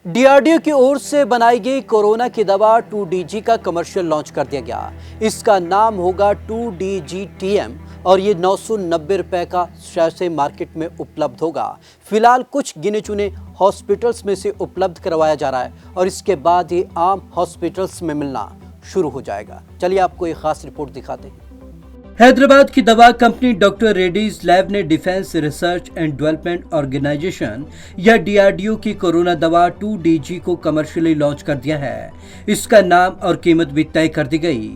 DRDO की ओर से बनाई गई कोरोना की दवा 2DG का कमर्शियल लॉन्च कर दिया गया। इसका नाम होगा 2DGTM और ये 990 रुपए का सैशे मार्केट में उपलब्ध होगा। फिलहाल कुछ गिने चुने हॉस्पिटल्स में से उपलब्ध करवाया जा रहा है और इसके बाद ये आम हॉस्पिटल्स में मिलना शुरू हो जाएगा। चलिए आपको एक खास रिपोर्ट दिखाते हैं। हैदराबाद की दवा कंपनी डॉक्टर रेड्डीज लैब ने defence research and development organisation या डीआरडीओ की कोरोना दवा 2DG को कमर्शियली लॉन्च कर दिया है। इसका नाम और कीमत भी तय कर दी गई।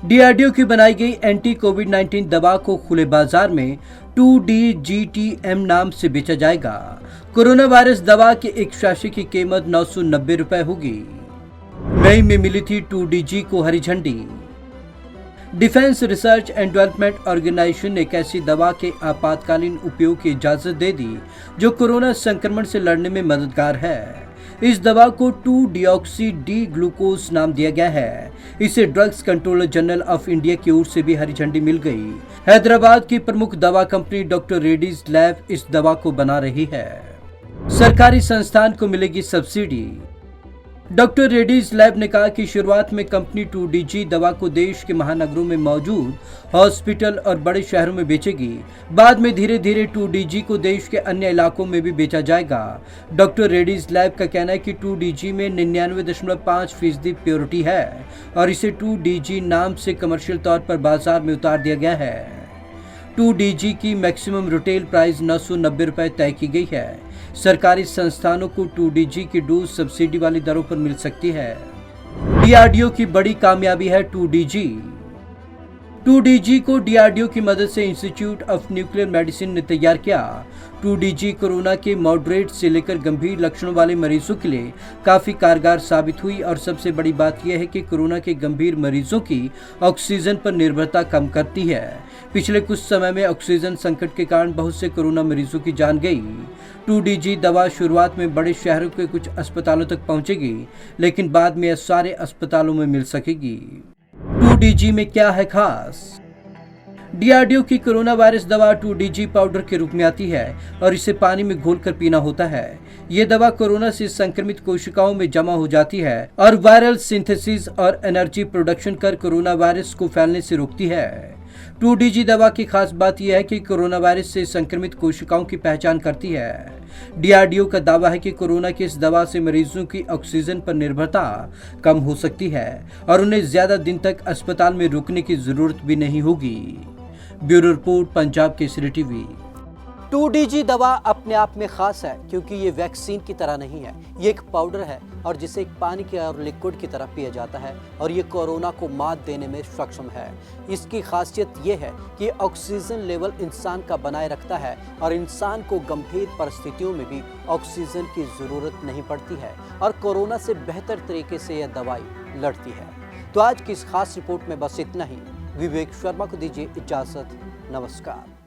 डीआरडीओ की बनाई गई एंटी कोविड-19 दवा को खुले बाजार में 2DGTM नाम से बेचा जाएगा। कोरोना वायरस दवा के एक सैशे की कीमत 990 रुपए होगी। मई में मिली थी 2DG को हरी झंडी। Defence research and development organisation ने एक ऐसी दवा के आपातकालीन उपयोग की इजाजत दे दी जो कोरोना संक्रमण से लड़ने में मददगार है। इस दवा को 2-डिऑक्सी डी ग्लूकोज नाम दिया गया है। इसे drugs controller general of India की ओर से भी हरी झंडी मिल गई। हैदराबाद की प्रमुख दवा कंपनी डॉक्टर रेड्डीज लैब इस दवा को बना रही है। सरकारी संस्थान को मिलेगी सब्सिडी। डॉक्टर रेड्डीज लैब ने कहा कि शुरुआत में कंपनी 2DG दवा को देश के महानगरों में मौजूद हॉस्पिटल और बड़े शहरों में बेचेगी। बाद में धीरे धीरे 2DG को देश के अन्य इलाकों में भी बेचा जाएगा। डॉक्टर रेड्डीज लैब का कहना है कि 2DG में 99.5% प्योरिटी है और इसे 2DG नाम से कमर्शियल तौर पर बाजार में उतार दिया गया है। 2DG की मैक्सिमम रिटेल प्राइस 990 रुपए तय की गई है। सरकारी संस्थानों को 2DG की डोज सब्सिडी वाली दरों पर मिल सकती है। डीआरडीओ की बड़ी कामयाबी है 2DG। 2DG को डीआरडीओ की मदद से इंस्टीट्यूट ऑफ न्यूक्लियर मेडिसिन ने तैयार किया। 2DG कोरोना के मॉडरेट से लेकर गंभीर लक्षणों वाले मरीजों के लिए काफी कारगर साबित हुई और सबसे बड़ी बात यह है कि कोरोना के गंभीर मरीजों की ऑक्सीजन पर निर्भरता कम करती है। पिछले कुछ समय में ऑक्सीजन संकट के कारण बहुत से कोरोना मरीजों की जान गई। 2DG दवा शुरुआत में बड़े शहरों के कुछ अस्पतालों तक पहुंचेगी, लेकिन बाद में यह सारे अस्पतालों में मिल सकेगी। 2DG में क्या है खास? डीआरडीओ की कोरोना वायरस दवा 2DG पाउडर के रूप में आती है और इसे पानी में घोलकर पीना होता है। ये दवा कोरोना से संक्रमित कोशिकाओं में जमा हो जाती है और वायरल सिंथेसिस और एनर्जी प्रोडक्शन कर कोरोना वायरस को फैलने से रोकती है। 2DG दवा की खास बात यह है कि कोरोना वायरस से संक्रमित कोशिकाओं की पहचान करती है। डीआरडीओ का दावा है कि कोरोना की इस दवा से मरीजों की ऑक्सीजन पर निर्भरता कम हो सकती है और उन्हें ज्यादा दिन तक अस्पताल में रुकने की जरूरत भी नहीं होगी। Bureau report, Punjab Kesari TV. 2DG दवा अपने आप में खास है क्योंकि ये वैक्सीन की तरह नहीं है। ये एक पाउडर है और जिसे एक पानी के और लिक्विड की तरह पिया जाता है और ये कोरोना को मात देने में सक्षम है। इसकी खासियत ये है कि ऑक्सीजन लेवल इंसान का बनाए रखता है और इंसान को गंभीर परिस्थितियों में भी ऑक्सीजन की ज़रूरत नहीं पड़ती है और कोरोना से बेहतर तरीके से यह दवाई लड़ती है। तो आज की इस खास रिपोर्ट में बस इतना ही। विवेक शर्मा को दीजिए इजाज़त। नमस्कार।